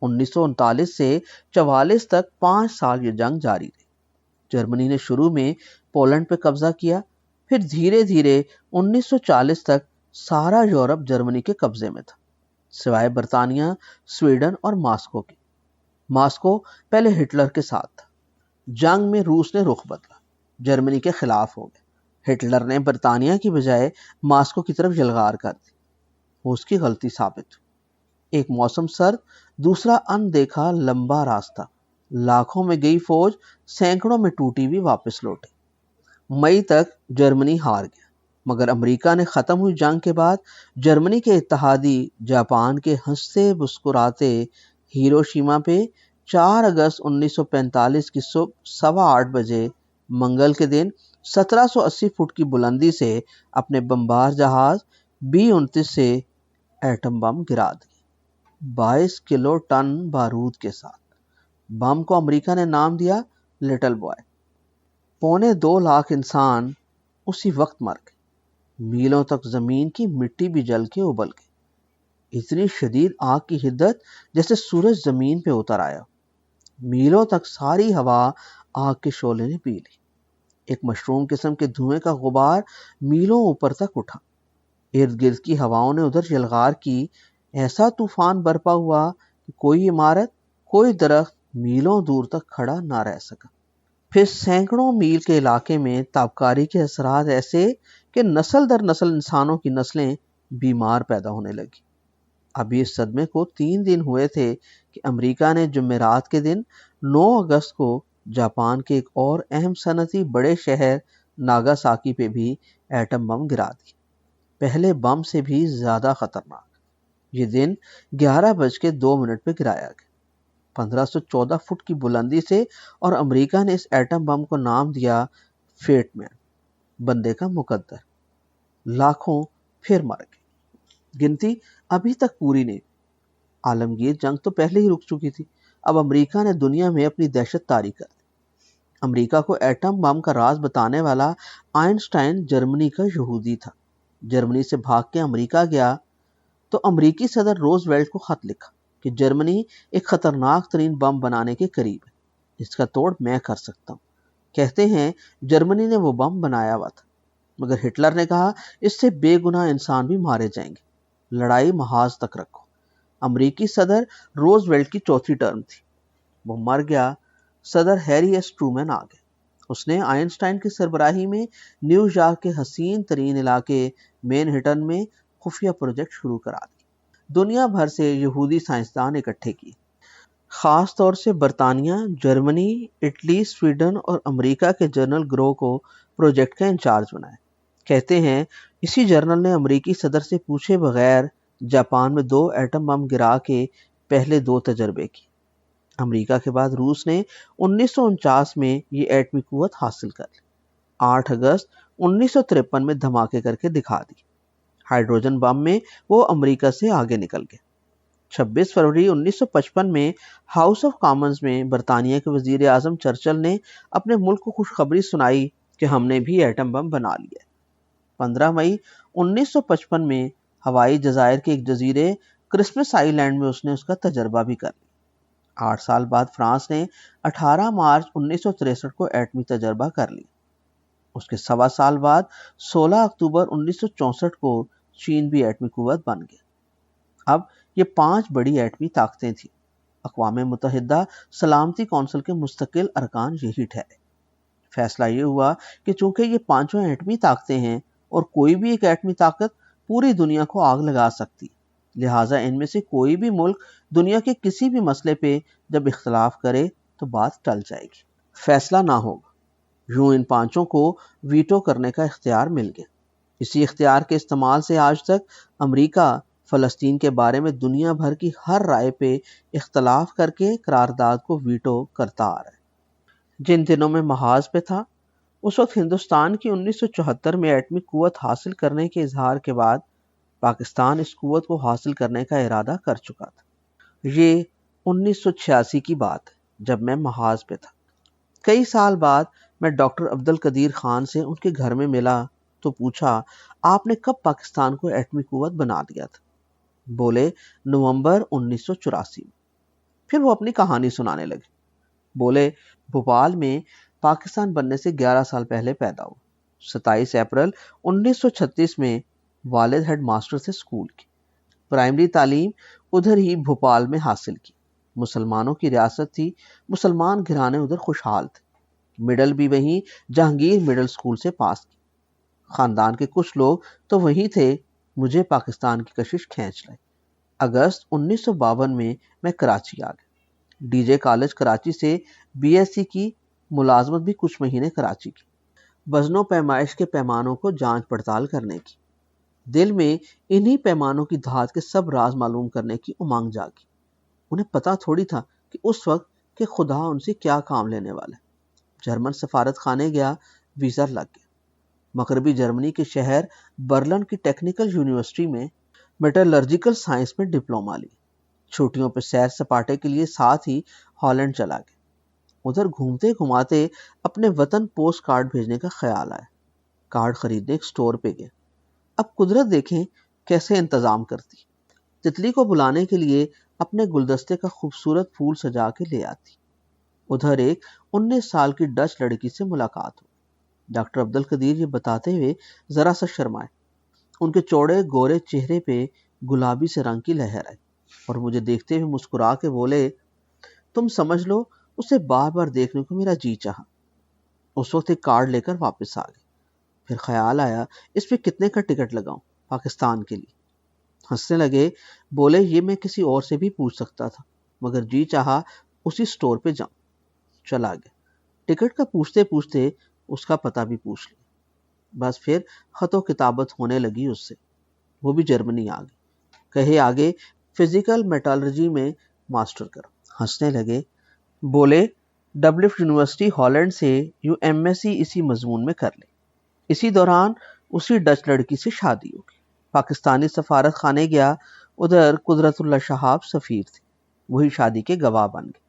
1939 سے 44 تک 5 سال یہ جنگ جاری رہی۔ جرمنی نے شروع میں پولینڈ پہ قبضہ کیا، پھر دھیرے دھیرے 1940 تک سارا یورپ جرمنی کے قبضے میں تھا، سوائے برطانیہ، سویڈن اور ماسکو کے۔ ماسکو پہلے ہٹلر کے ساتھ تھا۔ جنگ میں روس نے رخ بدلا، جرمنی کے خلاف ہو گیا۔ ہٹلر نے برطانیہ کی بجائے ماسکو کی طرف یلغار کر دی، وہ اس کی غلطی ثابت ہوئی۔ ایک موسم سرد، دوسرا اندیکھا لمبا راستہ، لاکھوں میں گئی فوج سینکڑوں میں ٹوٹی بھی واپس لوٹی۔ مئی تک جرمنی ہار گیا، مگر امریکہ نے ختم ہوئی جنگ کے بعد جرمنی کے اتحادی جاپان کے ہنستے مسکراتے ہیروشیما پہ 4 اگست 1945 کی صبح 8:15 بجے منگل کے دن 1780 فٹ کی بلندی سے اپنے بمبار جہاز B-29 سے ایٹم بم گرا دیے، 22 کلو ٹن بارود کے ساتھ۔ بم کو امریکہ نے نام دیا لٹل بوائے۔ 2.25 لاکھ انسان اسی وقت مر گئے، میلوں تک زمین کی مٹی بھی جل کے ابل گئی۔ اتنی شدید آگ کی حدت جیسے سورج زمین پہ اتر آیا، میلوں تک ساری ہوا آگ کے شعلے نے پی لی۔ ایک مشروم قسم کے دھوئیں کا غبار میلوں اوپر تک اٹھا، ارد گرد کی ہواؤں نے ادھر یلغار کی، ایسا طوفان برپا ہوا کہ کوئی عمارت، کوئی درخت میلوں دور تک کھڑا نہ رہ سکا۔ پھر سینکڑوں میل کے علاقے میں تابکاری کے اثرات ایسے کہ نسل در نسل انسانوں کی نسلیں بیمار پیدا ہونے لگی۔ ابھی اس صدمے کو 3 دن ہوئے تھے کہ امریکہ نے جمعرات کے دن 9 اگست کو جاپان کے ایک اور اہم صنعتی بڑے شہر ناگاساکی پہ بھی ایٹم بم گرا دی، پہلے بم سے بھی زیادہ خطرناک۔ یہ دن 11:02 پہ گرایا گیا، 1514 فٹ کی بلندی سے، اور امریکہ نے اس ایٹم بم کو نام دیا فیٹ مین، بندے کا مقدر۔ لاکھوں پھر مر گئے، گنتی ابھی تک پوری نہیں۔ عالمگیر جنگ تو پہلے ہی رک چکی تھی، اب امریکہ نے دنیا میں اپنی دہشت طاری کر دی۔ امریکہ کو ایٹم بم کا راز بتانے والا آئنسٹائن جرمنی کا یہودی تھا۔ جرمنی سے بھاگ کے امریکہ گیا تو امریکی صدر روز ویلٹ کو خط لکھا کہ جرمنی ایک خطرناک ترین بم بنانے کے قریب ہے، اس کا توڑ میں کر سکتا ہوں۔ کہتے ہیں جرمنی نے وہ بم بنایا ہوا تھا، مگر ہٹلر نے کہا اس سے بے گناہ انسان بھی مارے جائیں گے، لڑائی محاذ تک رکھو۔ امریکی صدر روز ویلٹ کی چوتھی ٹرم تھی، وہ مر گیا۔ صدر ہیری ایس ٹرومین آ گئے۔ اس نے آئنسٹائن کی سربراہی میں نیو یارک کے حسین ترین علاقے مین ہٹن میں خفیہ پروجیکٹ شروع کرا دی۔ دنیا بھر سے یہودی سائنسدان اکٹھے کیے، خاص طور سے برطانیہ، جرمنی، اٹلی، سویڈن اور امریکہ کے جنرل گرو کو پروجیکٹ کا انچارج بنایا۔ کہتے ہیں اسی جنرل نے امریکی صدر سے پوچھے بغیر جاپان میں 2 ایٹم بم گرا کے پہلے 2 تجربے کیے۔ امریکہ کے بعد روس نے 1949 میں یہ ایٹمی قوت حاصل کر لی۔ 8 اگست 1953 میں دھماکے کر کے دکھا دی۔ ہائیڈروجن بم میں وہ امریکہ سے آگے نکل گئے۔ 26 فروری 1955 میں ہاؤس آف کامنز میں برطانیہ کے وزیر اعظم چرچل نے اپنے ملک کو خوشخبری سنائی کہ ہم نے بھی ایٹم بم بنا لیا۔ 15 مئی 1955 میں ہوائی جزائر کے ایک جزیرے کرسمس آئی لینڈ میں اس نے اس کا تجربہ بھی کر لیا۔ 8 سال بعد فرانس نے 18 مارچ 1963 کو ایٹمی تجربہ کر لیا۔ اس کے 1.25 سال بعد 16 اکتوبر 1964 کو چین بھی ایٹمی قوت بن گیا۔ اب یہ 5 بڑی ایٹمی طاقتیں تھیں۔ اقوام متحدہ سلامتی کونسل کے مستقل ارکان یہی ٹھہرے۔ فیصلہ یہ ہوا کہ چونکہ یہ 5 ایٹمی طاقتیں ہیں اور کوئی بھی ایک ایٹمی طاقت پوری دنیا کو آگ لگا سکتی، لہٰذا ان میں سے کوئی بھی ملک دنیا کے کسی بھی مسئلے پہ جب اختلاف کرے تو بات ٹل جائے گی، فیصلہ نہ ہوگا۔ یوں ان 5 کو ویٹو کرنے کا اختیار مل گیا۔ اسی اختیار کے استعمال سے آج تک امریکہ فلسطین کے بارے میں دنیا بھر کی ہر رائے پہ اختلاف کر کے قرارداد کو ویٹو کرتا آ رہا ہے۔ جن دنوں میں محاذ پہ تھا، اس وقت ہندوستان کی 1974 میں ایٹمی قوت حاصل کرنے کے اظہار کے بعد پاکستان اس قوت کو حاصل کرنے کا ارادہ کر چکا تھا۔ یہ 1986 کی بات ہے جب میں محاذ پہ تھا۔ کئی سال بعد میں ڈاکٹر عبدالقدیر خان سے ان کے گھر میں ملا تو پوچھا آپ نے کب پاکستان کو ایٹمی قوت بنا دیا تھا؟ بولے نومبر 1984 میں۔ پھر وہ اپنی کہانی سنانے لگے۔ بولے بھوپال میں پاکستان بننے سے 11 سال پہلے پیدا ہوا۔ 27 اپریل 1936 میں والد ہیڈ ماسٹر سے اسکول کی، پرائمری تعلیم ادھر ہی بھوپال میں حاصل کی۔ مسلمانوں کی ریاست تھی، مسلمان گھرانے ادھر خوشحال تھے۔ مڈل بھی وہیں جہانگیر مڈل اسکول سے پاس کی۔ خاندان کے کچھ لوگ تو وہیں تھے، مجھے پاکستان کی کشش کھینچ لائی۔ اگست 1952 میں کراچی آ گیا۔ ڈی جے کالج کراچی سے بی ایس سی کی، ملازمت بھی کچھ مہینے کراچی کی، وزن و پیمائش کے پیمانوں کو جانچ پڑتال کرنے کی۔ دل میں انہی پیمانوں کی دھات کے سب راز معلوم کرنے کی امنگ جاگی۔ انہیں پتا تھوڑی تھا کہ اس وقت کہ خدا ان سے کیا کام لینے والا ہے۔ جرمن سفارت خانے گیا، ویزا لگ گیا۔ مغربی جرمنی کے شہر برلن کی ٹیکنیکل یونیورسٹی میں میٹالرجیکل سائنس میں ڈپلومہ لی۔ چھٹیوں پہ سیر سپاٹے کے لیے ساتھ ہی ہالینڈ چلا گیا۔ ادھر گھومتے گھماتے اپنے وطن پوسٹ کارڈ بھیجنے کا خیال آیا۔ کارڈ خریدنے ایک سٹور پہ گیا۔ اب قدرت دیکھیں کیسے انتظام کرتی، تتلی کو بلانے کے لیے اپنے گلدستے کا خوبصورت پھول سجا کے لے آتی۔ ادھر ایک 19 سال کی ڈچ لڑکی سے ملاقات ہو۔ ڈاکٹر عبدالقدیر یہ بتاتے ہوئے ذرا سا شرمائے۔ ان کے چوڑے گورے چہرے پہ گلابی سے رنگ کی لہر آئی اور مجھے دیکھتے ہوئے مسکرا کے بولے تم سمجھ لو اسے بار بار دیکھنے کو میرا جی چاہا۔ اس وقت ایک کارڈ لے کر واپس آ گئے۔ پھر خیال آیا اس پہ کتنے کا ٹکٹ لگاؤں پاکستان کے لیے۔ ہنسنے لگے، بولے یہ میں کسی اور سے بھی پوچھ سکتا تھا مگر جی چاہا اسی سٹور پہ جاؤں۔ چلا گیا۔ ٹکٹ کا پوچھتے پوچھتے اس کا پتہ بھی پوچھ لیا۔ بس پھر خط و کتابت ہونے لگی اس سے۔ وہ بھی جرمنی آ گئی۔ کہے آگے فزیکل میٹالرجی میں ماسٹر کرو۔ ہنسنے لگے، بولے ڈبلفٹ یونیورسٹی ہالینڈ سے یو ایم ایس سی اسی مضمون میں کر لے۔ اسی دوران اسی ڈچ لڑکی سے شادی ہو گئی۔ پاکستانی سفارت خانے گیا، ادھر قدرت اللہ شہاب سفیر تھے، وہی شادی کے گواہ بن گئے۔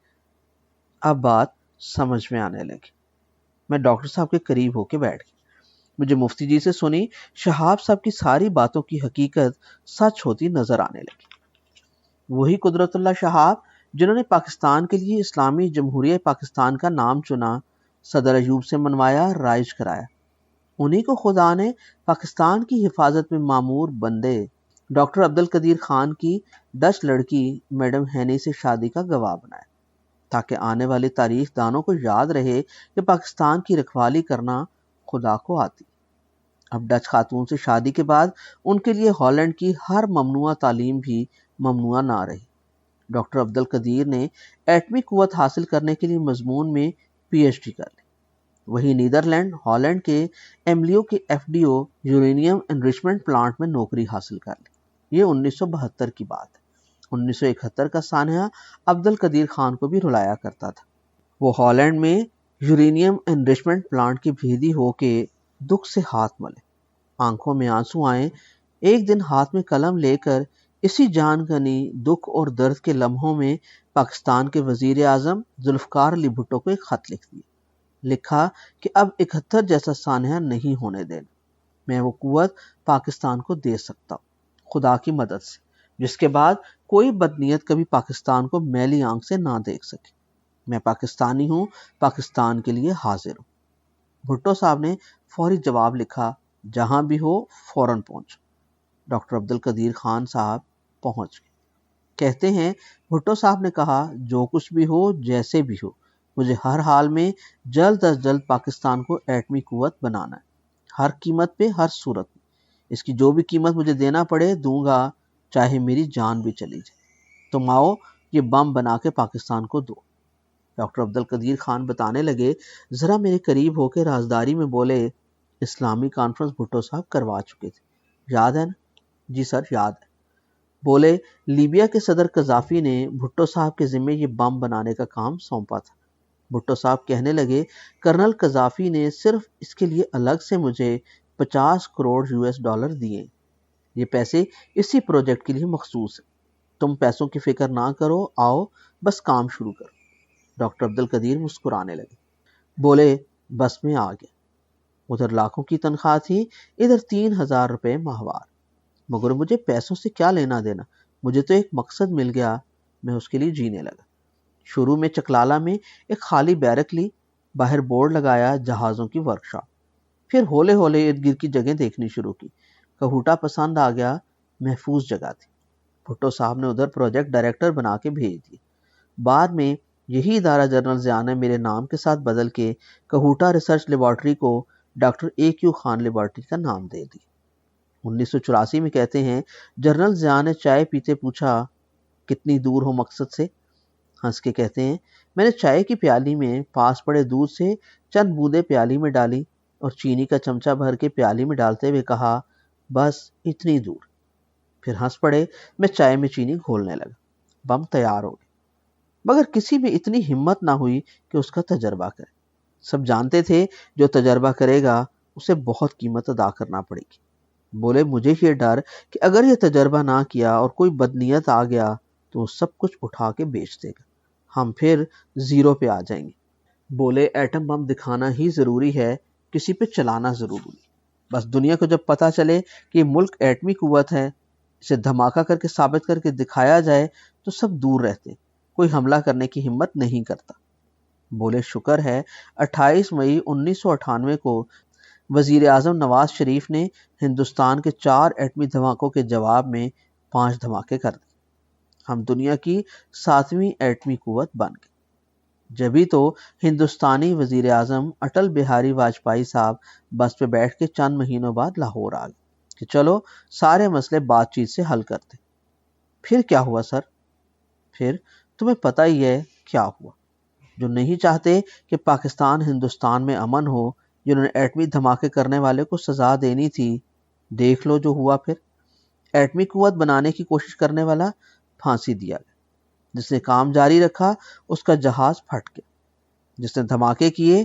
اب بات سمجھ میں آنے لگی۔ میں ڈاکٹر صاحب کے قریب ہو کے بیٹھ گیا۔ مجھے مفتی جی سے سنی شہاب صاحب کی ساری باتوں کی حقیقت سچ ہوتی نظر آنے لگی۔ وہی قدرت اللہ شہاب جنہوں نے پاکستان کے لیے اسلامی جمہوریہ پاکستان کا نام چنا، صدر ایوب سے منوایا، رائج کرایا، انہی کو خدا نے پاکستان کی حفاظت میں معمور بندے ڈاکٹر عبدالقدیر خان کی ڈچ لڑکی میڈم ہینی سے شادی کا گواہ بنایا، تاکہ آنے والے تاریخ دانوں کو یاد رہے کہ پاکستان کی رکھوالی کرنا خدا کو آتی۔ اب ڈچ خاتون سے شادی کے بعد ان کے لیے ہالینڈ کی ہر ممنوعہ تعلیم بھی ممنوعہ نہ رہی۔ ڈاکٹر عبدالقدیر نے ایٹمی قوت حاصل کرنے کے لیے مضمون میں پی ایچ ڈی کر لی۔ وہی نیدرلینڈ ہالینڈ کے ایملیو کے F D O uranium enrichment plant میں نوکری حاصل کر لی۔ یہ 1972 کی بات ہے۔ 1971 کا سانحہ عبدالقدیر خان کو بھی رلایا کرتا تھا۔ وہ ہالینڈ میں یورینیم انریچمنٹ پلانٹ کی بھیدی ہو کے دکھ سے ہاتھ ملے، آنکھوں میں آنسو آئیں۔ ایک دن ہاتھ میں قلم لے کر اسی جان کنی دکھ اور درد کے لمحوں میں پاکستان کے وزیر اعظم ذوالفقار علی بھٹو کو ایک خط لکھ دیا۔ لکھا کہ اب 71 جیسا سانحہ نہیں ہونے دینا، میں وہ قوت پاکستان کو دے سکتا ہوں خدا کی مدد سے، جس کے بعد کوئی بدنیت کبھی پاکستان کو میلی آنکھ سے نہ دیکھ سکے۔ میں پاکستانی ہوں، پاکستان کے لیے حاضر ہوں۔ بھٹو صاحب نے فوری جواب لکھا، جہاں بھی ہو فوراً پہنچو۔ ڈاکٹر عبدالقدیر خان صاحب پہنچ گئے۔ کہتے ہیں بھٹو صاحب نے کہا، جو کچھ بھی ہو، جیسے بھی ہو، مجھے ہر حال میں جلد از جلد پاکستان کو ایٹمی قوت بنانا ہے، ہر قیمت پہ، ہر صورت میں۔ اس کی جو بھی قیمت مجھے دینا پڑے دوں گا، چاہے میری جان بھی چلی جائے۔ تم آؤ، یہ بم بنا کے پاکستان کو دو۔ ڈاکٹر عبدالقدیر خان بتانے لگے، ذرا میرے قریب ہو کے رازداری میں بولے، اسلامی کانفرنس بھٹو صاحب کروا چکے تھے، یاد ہے نا؟ جی سر، یاد ہے۔ بولے، لیبیا کے صدر قذافی نے بھٹو صاحب کے ذمے یہ بم بنانے کا کام سونپا تھا۔ بھٹو صاحب کہنے لگے، کرنل قذافی نے صرف اس کے لیے الگ سے مجھے 50 کروڑ US ڈالر دیے۔ یہ پیسے اسی پروجیکٹ کے لیے مخصوص ہیں۔ تم پیسوں کی فکر نہ کرو، آؤ بس کام شروع کرو۔ ڈاکٹر عبدالقدیر مسکرانے لگے، بولے، بس میں آ گیا۔ ادھر لاکھوں کی تنخواہ تھی، ادھر 3000 روپے ماہوار، مگر مجھے پیسوں سے کیا لینا دینا، مجھے تو ایک مقصد مل گیا، میں اس کے لیے جینے لگا۔ شروع میں چکلالہ میں ایک خالی بیرک لی، باہر بورڈ لگایا، جہازوں کی ورکشاپ۔ پھر ہولے ہولے ارد گرد کی جگہ دیکھنی شروع کی۔ کہوٹا پسند آ گیا، محفوظ جگہ تھی۔ بھٹو صاحب نے ادھر پروجیکٹ ڈائریکٹر بنا کے بھیج دیے۔ بعد میں یہی ادارہ جنرل ضیاء نے میرے نام کے ساتھ بدل کے کہوٹا ریسرچ لیبارٹری کو ڈاکٹر AQ خان لیبارٹری کا نام دے دی۔ 1984 میں کہتے ہیں، جنرل ضیاء نے چائے پیتے پوچھا، کتنی دور ہو مقصد سے؟ ہنس کے کہتے ہیں، میں نے چائے کی پیالی میں پاس پڑے دودھ سے چند بوندیں پیالی میں ڈالی اور چینی کا چمچہ بھر کے پیالی میں ڈالتے ہوئے کہا، بس اتنی دور۔ پھر ہنس پڑے، میں چائے میں چینی گھولنے لگا، بم تیار ہو گیا۔ مگر کسی میں اتنی ہمت نہ ہوئی کہ اس کا تجربہ کرے۔ سب جانتے تھے جو تجربہ کرے گا اسے بہت قیمت ادا کرنا پڑے گی۔ بولے، مجھے یہ ڈر کہ اگر یہ تجربہ نہ کیا اور کوئی بدنیت آ گیا تو وہ سب کچھ اٹھا کے بیچ دے گا، ہم پھر زیرو پہ آ جائیں گے۔ بولے، ایٹم بم دکھانا ہی ضروری ہے، کسی پہ چلانا ضروری نہیں۔ بس دنیا کو جب پتا چلے کہ یہ ملک ایٹمی قوت ہے، اسے دھماکہ کر کے ثابت کر کے دکھایا جائے تو سب دور رہتے، کوئی حملہ کرنے کی ہمت نہیں کرتا۔ بولے، شکر ہے 28 مئی 1998 کو وزیر اعظم نواز شریف نے ہندوستان کے 4 ایٹمی دھماکوں کے جواب میں 5 دھماکے کر دیے۔ ہم دنیا کی 7ویں ایٹمی قوت بن گئے۔ جبھی تو ہندوستانی وزیر اعظم اٹل بہاری واجپئی صاحب بس پہ بیٹھ کے چند مہینوں بعد لاہور آ گئے کہ چلو سارے مسئلے بات چیت سے حل کرتے۔ پھر کیا ہوا سر؟ پھر تمہیں پتہ ہی ہے کیا ہوا۔ جو نہیں چاہتے کہ پاکستان ہندوستان میں امن ہو، جنہوں نے ایٹمی دھماکے کرنے والے کو سزا دینی تھی، دیکھ لو جو ہوا۔ پھر ایٹمی قوت بنانے کی کوشش کرنے والا پھانسی دیا گیا، جس نے کام جاری رکھا اس کا جہاز پھٹ گیا، جس نے دھماکے کیے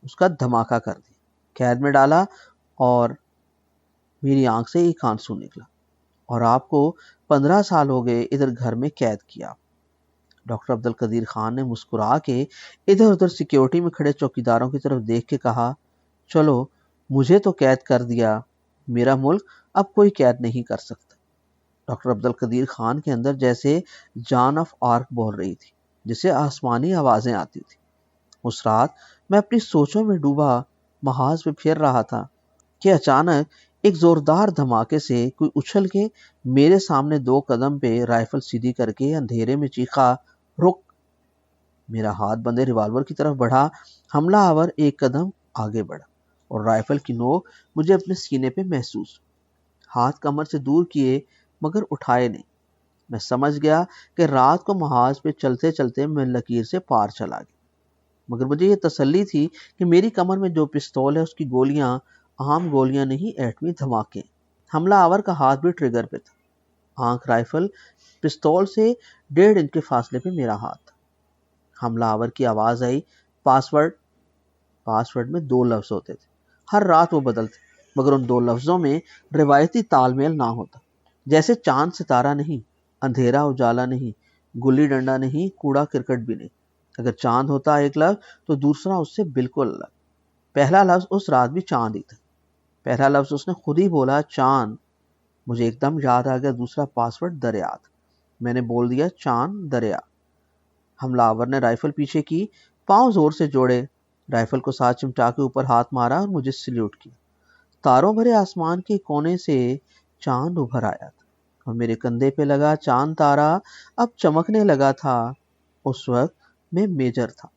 اس کا دھماکہ کر دیا، قید میں ڈالا، اور میری آنکھ سے ایک آنسو نکلا، اور آپ کو 15 سال ہو گئے ادھر گھر میں قید کیا۔ ڈاکٹر عبد القدیر خان نے مسکرا کے ادھر ادھر سیکیورٹی میں کھڑے چوکیداروں کی طرف دیکھ کے کہا، چلو مجھے تو قید کر دیا، میرا ملک اب کوئی قید نہیں کر سکتا۔ ڈاکٹر عبد القدیر خان کے اندر جیسے جان آف آرک بول رہی تھی، جسے آسمانی آوازیں آتی تھی۔ اس رات میں اپنی سوچوں میں ڈوبا محاذ پہ پھر رہا تھا کہ اچانک ایک زوردار دھماکے سے کوئی اچھل کے میرے سامنے 2 قدم پہ رائفل سیدھی کر کے اندھیرے میں چیخا، رک! میرا ہاتھ بندے ریوالور کی طرف بڑھا، حملہ آور 1 قدم آگے بڑھا اور رائفل کی نوک مجھے اپنے سینے پہ محسوس۔ ہاتھ کمر سے دور کیے مگر اٹھائے نہیں۔ میں سمجھ گیا کہ رات کو محاذ پہ چلتے چلتے میں لکیر سے پار چلا گیا، مگر مجھے یہ تسلی تھی کہ میری کمر میں جو پستول ہے اس کی گولیاں عام گولیاں نہیں، ایٹمی دھماکے۔ حملہ آور کا ہاتھ بھی ٹریگر پہ تھا، آنکھ رائفل پستول سے 1.5 انچ کے فاصلے پہ میرا ہاتھ تھا۔ حملہ آور کی آواز آئی، پاسورڈ میں 2 لفظ ہوتے تھے، ہر رات وہ بدلتے، مگر ان 2 لفظوں میں روایتی تال میل نہ ہوتا، جیسے چاند ستارہ نہیں، اندھیرا اجالا نہیں، گلی ڈنڈا نہیں، کوڑا کرکٹ بھی نہیں۔ اگر چاند ہوتا ایک لفظ تو دوسرا اس سے بالکل الگ۔ پہلا لفظ اس رات بھی چاند ہی تھا، پہلا لفظ اس نے خود ہی بولا، چاند۔ مجھے ایک دم یاد آ گیا دوسرا پاسورڈ دریا تھا۔ میں نے بول دیا، چاند دریا۔ حملہ آور نے رائفل پیچھے کی، پاؤں زور سے جوڑے، رائفل کو ساتھ چمٹا کے اوپر ہاتھ مارا اور مجھے سلیوٹ کیا۔ تاروں بھرے آسمان کے کونے سے چاند ابھر آیا تھا اور میرے کندھے پہ لگا چاند تارا اب چمکنے لگا تھا۔ اس وقت میں میجر تھا،